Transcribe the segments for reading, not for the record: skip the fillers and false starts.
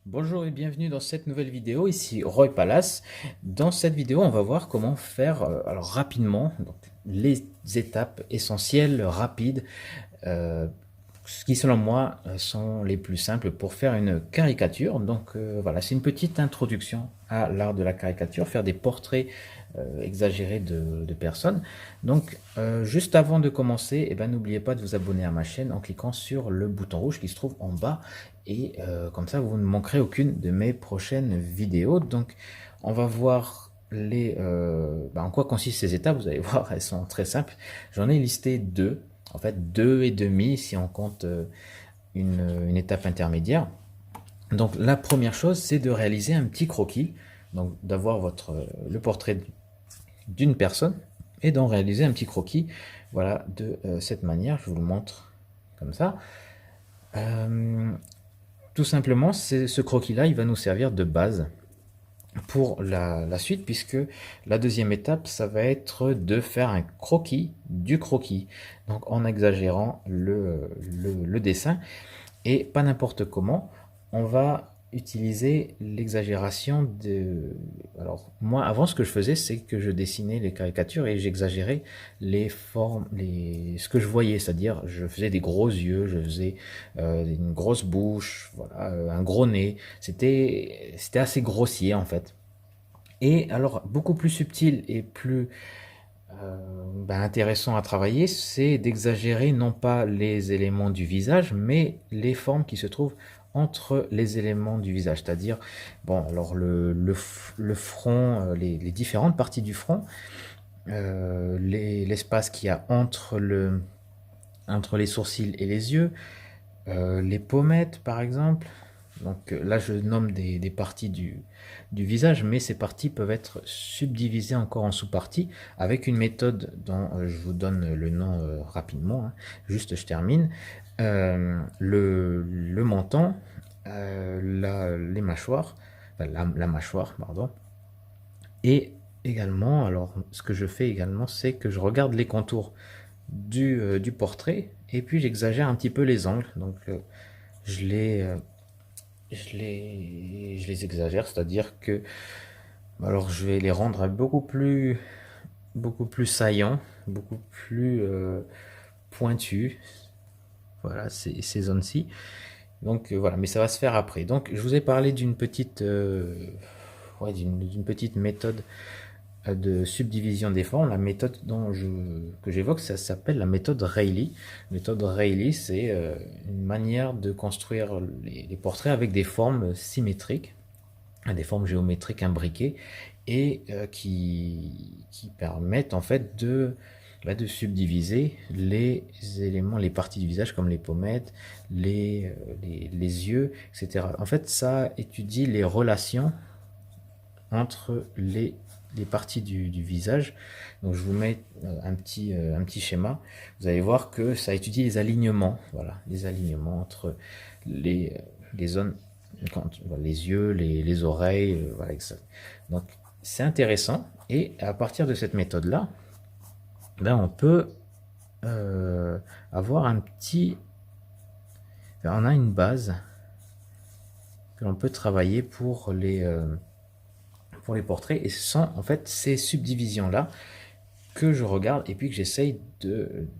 Bonjour et bienvenue dans cette nouvelle vidéo, ici Roy Palace. Dans cette vidéo, on va voir comment faire alors rapidement donc, les étapes essentielles, rapides, euh, ce qui selon moi sont les plus simples pour faire une caricature. Donc voilà, c'est une petite introduction à l'art de la caricature, faire des portraits exagérés de personnes. Donc juste avant de commencer, eh ben, n'oubliez pas de vous abonner à ma chaîne en cliquant sur le bouton rouge qui se trouve en bas et comme ça vous ne manquerez aucune de mes prochaines vidéos. Donc on va voir en quoi consistent ces étapes. Vous allez voir, elles sont très simples. J'en ai listé deux. En fait, deux et demi si on compte une étape intermédiaire. Donc la première chose, c'est de réaliser un petit croquis, donc d'avoir le portrait d'une personne et d'en réaliser un petit croquis. Voilà, de cette manière, je vous le montre comme ça. Euh, Tout simplement, ce croquis-là, il va nous servir de base pour la suite, puisque la deuxième étape, ça va être de faire un croquis du croquis, donc en exagérant le dessin. Et pas n'importe comment, on va utiliser l'exagération de... Alors, moi, avant, ce que je faisais, c'est que je dessinais les caricatures et j'exagérais les formes, ce que je voyais, c'est-à-dire je faisais des gros yeux, je faisais une grosse bouche, voilà, un gros nez. C'était assez grossier, en fait. Et alors, beaucoup plus subtil et plus intéressant à travailler, c'est d'exagérer non pas les éléments du visage, mais les formes qui se trouvent entre les éléments du visage. C'est-à-dire, bon, alors le front, les différentes parties du front, l'espace qu'il y a entre les sourcils et les yeux, les pommettes par exemple. Donc là, je nomme des parties du visage, mais ces parties peuvent être subdivisées encore en sous-parties avec une méthode dont je vous donne le nom rapidement. Hein. Juste, je termine. Le menton, les mâchoires, enfin, la mâchoire, pardon. Et également, alors ce que je fais également, c'est que je regarde les contours du portrait et puis j'exagère un petit peu les angles. Donc je les, euh, je les exagère, c'est-à-dire que alors je vais les rendre beaucoup plus saillants, beaucoup plus pointus. Voilà, ces zones-ci. Donc voilà, mais ça va se faire après. Donc je vous ai parlé d'une petite méthode de subdivision des formes. La méthode que j'évoque, ça s'appelle la méthode Rayleigh. La méthode Rayleigh, c'est une manière de construire les portraits avec des formes symétriques, des formes géométriques imbriquées et qui permettent en fait de subdiviser les éléments, les parties du visage comme les pommettes, les yeux, etc. En fait, ça étudie les relations entre les parties du visage. Donc je vous mets un petit schéma. Vous allez voir que ça étudie les alignements, voilà, les alignements entre les, les zones, voilà, les yeux, les oreilles, voilà, etc. Donc c'est intéressant. Et à partir de cette méthode-là, ben, on peut avoir on a une base que l'on peut travailler pour les portraits. Et ce sont en fait ces subdivisions-là que je regarde et puis que j'essaye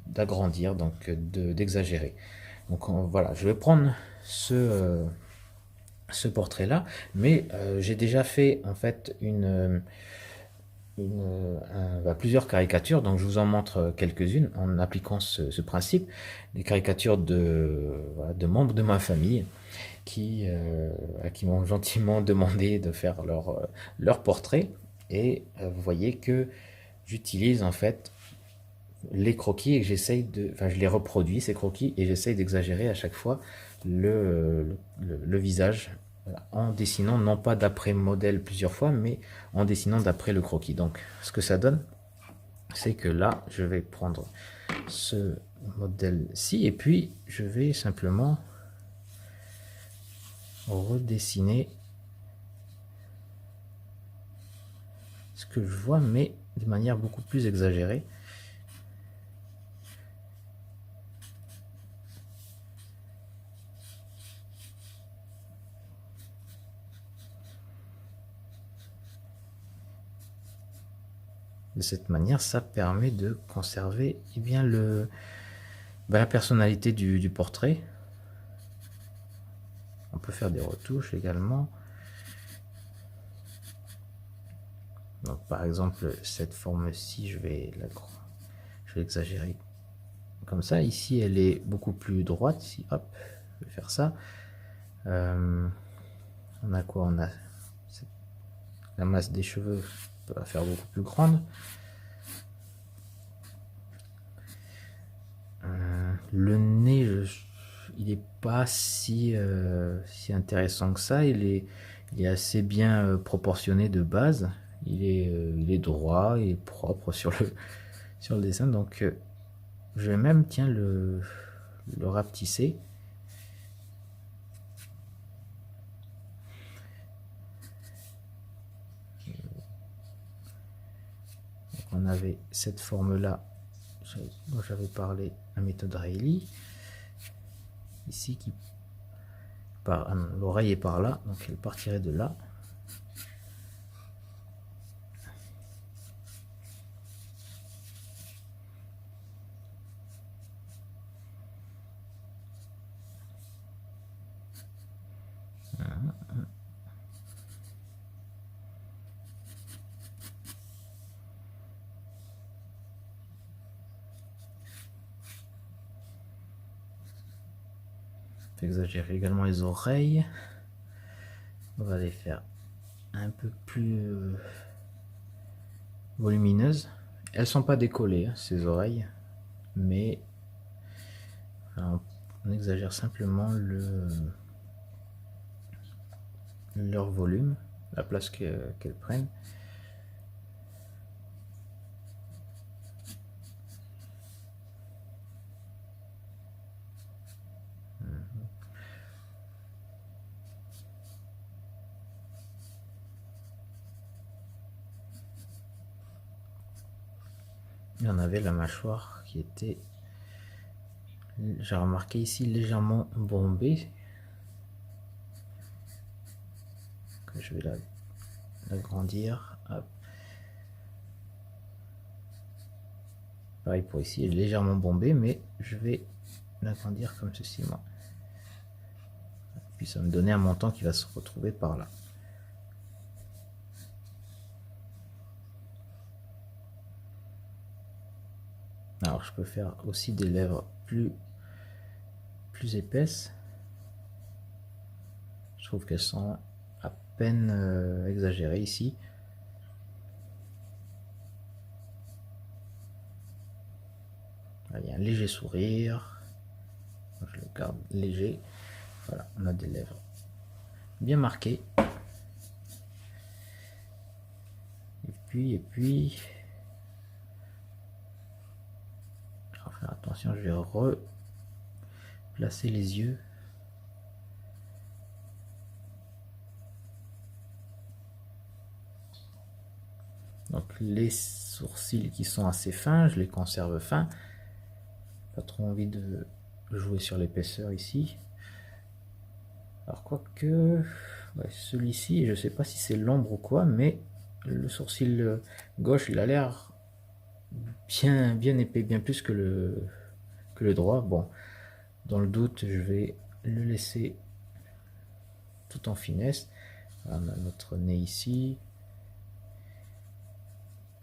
d'agrandir, donc d'exagérer. Donc voilà, je vais prendre ce portrait-là, mais j'ai déjà fait en fait plusieurs caricatures, donc je vous en montre quelques-unes en appliquant ce principe, des caricatures voilà, de membres de ma famille qui m'ont gentiment demandé de faire leur portrait. Et vous voyez que j'utilise en fait les croquis et enfin je les reproduis ces croquis et j'essaye d'exagérer à chaque fois le visage en dessinant non pas d'après modèle plusieurs fois mais en dessinant d'après le croquis. Donc ce que ça donne, c'est que là je vais prendre ce modèle-ci et puis je vais simplement redessiner ce que je vois mais de manière beaucoup plus exagérée. De cette manière, ça permet de conserver bien la personnalité du portrait. On peut faire des retouches également. Donc par exemple, cette forme-ci, je vais l'exagérer comme ça. Ici, elle est beaucoup plus droite. Ici, hop, je vais faire ça. On a quoi? On a la masse des cheveux, on peut la faire beaucoup plus grande. Le nez, il n'est pas si intéressant que ça. Il est assez bien proportionné de base. Il est droit et propre sur le dessin. Donc je vais même le rapetisser. Donc on avait cette forme là dont j'avais parlé, la méthode Reilly. Ici qui part, l'oreille est par là, donc elle partirait de là. Exagérer également les oreilles. On va les faire un peu plus volumineuses. Elles sont pas décollées, hein, ces oreilles, mais on exagère simplement leur volume, la place qu'elles prennent. Et on avait la mâchoire qui était, j'ai remarqué ici, légèrement bombée. Que je vais l'agrandir. Pareil pour ici, elle est légèrement bombée, mais je vais l'agrandir comme ceci, moi. Puis ça va me donner un montant qui va se retrouver par là. Alors je peux faire aussi des lèvres plus épaisses. Je trouve qu'elles sont à peine exagérées ici. Là, il y a un léger sourire. Je le garde léger. Voilà, on a des lèvres bien marquées. Et puis... Alors faire attention, je vais replacer les yeux. Donc les sourcils qui sont assez fins, je les conserve fins. Pas trop envie de jouer sur l'épaisseur ici. Alors quoique, ouais, celui-ci, je sais pas si c'est l'ombre ou quoi, mais le sourcil gauche, il a l'air bien épais, bien plus que le droit. Bon, dans le doute, je vais le laisser tout en finesse. On a notre nez ici.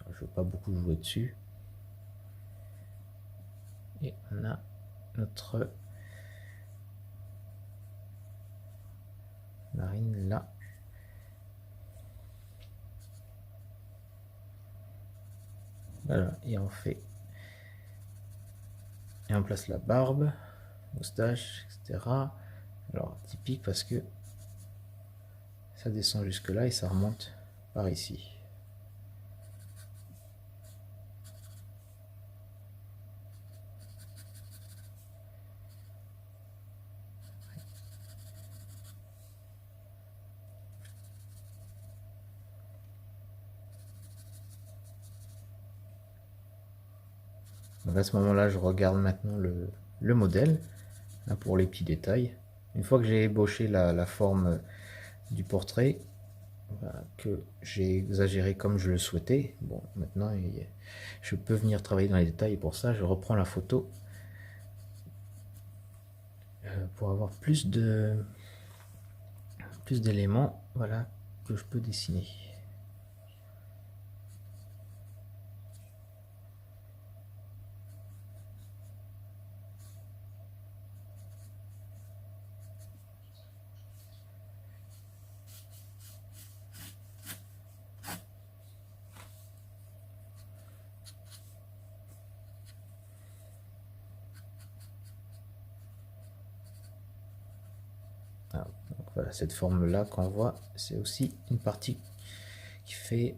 Je ne veux pas beaucoup jouer dessus. Et on a notre narine là. Voilà, et on place la barbe, moustache, etc. Alors typique parce que ça descend jusque là et ça remonte par ici. Donc à ce moment-là, je regarde maintenant le modèle hein, pour les petits détails. Une fois que j'ai ébauché la forme du portrait, voilà, que j'ai exagéré comme je le souhaitais. Bon, maintenant, je peux venir travailler dans les détails et pour ça, je reprends la photo pour avoir plus d'éléments, voilà, que je peux dessiner. Ah, donc voilà, cette forme-là qu'on voit, c'est aussi une partie qui fait,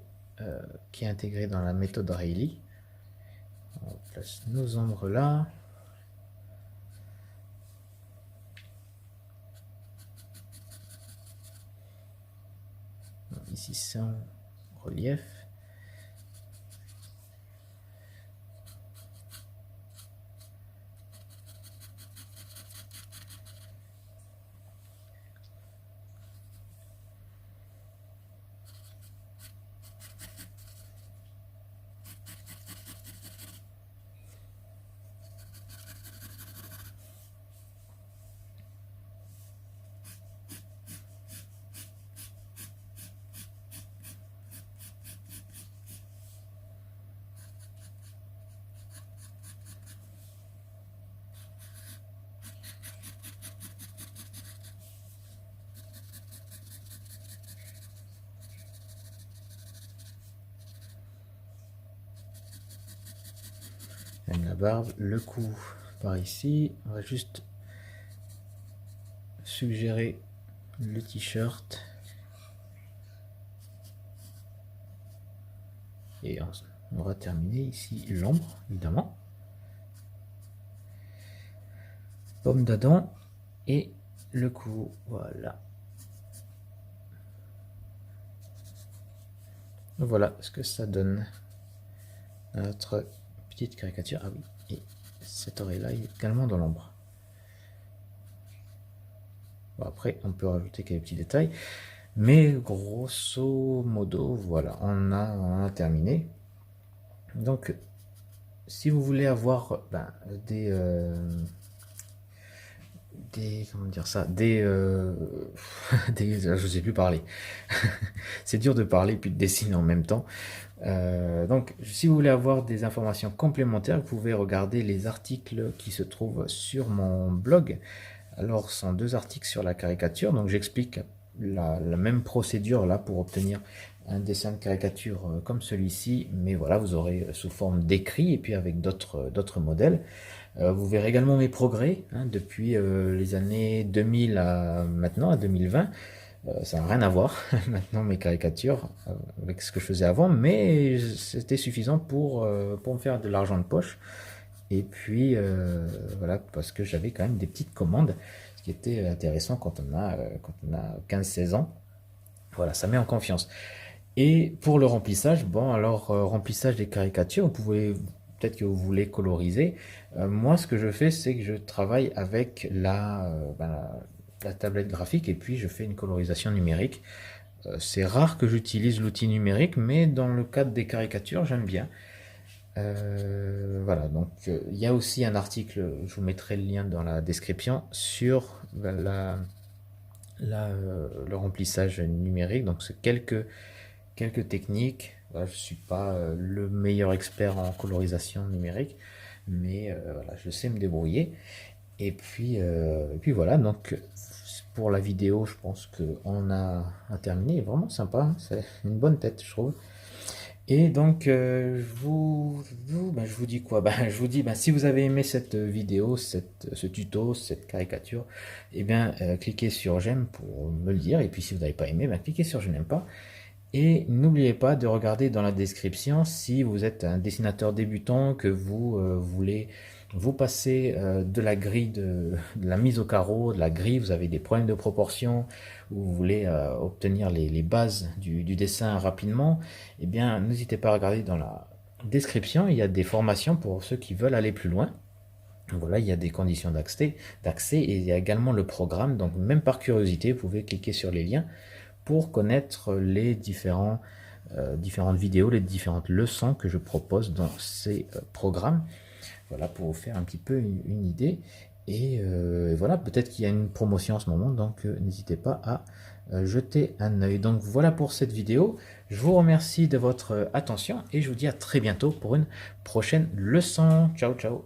qui est intégrée dans la méthode Rayleigh. On place nos ombres là. Ici, c'est en relief. La barbe, le cou par ici. On va juste suggérer le t-shirt. Et on va terminer ici l'ombre, évidemment. Pomme d'Adam et le cou, voilà. Voilà ce que ça donne. Notre petite caricature. Ah oui, et cette oreille-là est également dans l'ombre. Bon, après, on peut rajouter quelques petits détails. Mais grosso modo, voilà, on a terminé. Donc, si vous voulez avoir comment dire ça, je sais plus parler. C'est dur de parler puis de dessiner en même temps. Donc, si vous voulez avoir des informations complémentaires, vous pouvez regarder les articles qui se trouvent sur mon blog. Alors, ce sont 2 articles sur la caricature. Donc, j'explique la même procédure là pour obtenir un dessin de caricature comme celui-ci. Mais voilà, vous aurez sous forme d'écrit et puis avec d'autres modèles. Vous verrez également mes progrès depuis les années 2000 à maintenant, à 2020. Ça n'a rien à voir maintenant mes caricatures avec ce que je faisais avant, mais c'était suffisant pour me faire de l'argent de poche. Et puis voilà, parce que j'avais quand même des petites commandes, ce qui était intéressant quand on a 15-16 ans. Voilà, ça met en confiance. Et pour le remplissage, bon alors remplissage des caricatures, vous pouvez peut-être que vous voulez coloriser. Moi, ce que je fais, c'est que je travaille avec la tablette graphique et puis je fais une colorisation numérique. C'est rare que j'utilise l'outil numérique, mais dans le cadre des caricatures, j'aime bien. Voilà, donc il y a aussi un article, je vous mettrai le lien dans la description, sur le remplissage numérique. Donc c'est quelques techniques. Voilà, je ne suis pas le meilleur expert en colorisation numérique, mais voilà, je sais me débrouiller. Et puis voilà, donc pour la vidéo, je pense qu'on a terminé. Vraiment sympa, hein, c'est une bonne tête, je trouve. Et donc, je vous dis quoi? Je vous dis, si vous avez aimé cette vidéo, ce tuto, cette caricature, eh bien, cliquez sur j'aime pour me le dire. Et puis, si vous n'avez pas aimé, cliquez sur je n'aime pas. Et n'oubliez pas de regarder dans la description si vous êtes un dessinateur débutant, que vous voulez vous passer de la grille de la mise au carreau, de la grille, vous avez des problèmes de proportion, ou vous voulez obtenir les bases du dessin rapidement, eh bien n'hésitez pas à regarder dans la description, il y a des formations pour ceux qui veulent aller plus loin. Voilà, il y a des conditions d'accès et il y a également le programme, donc même par curiosité, vous pouvez cliquer sur les liens pour connaître les différentes vidéos, les différentes leçons que je propose dans ces programmes. Voilà, pour vous faire un petit peu une idée. Et voilà, peut-être qu'il y a une promotion en ce moment, donc n'hésitez pas à jeter un œil. Donc voilà pour cette vidéo. Je vous remercie de votre attention et je vous dis à très bientôt pour une prochaine leçon. Ciao, ciao.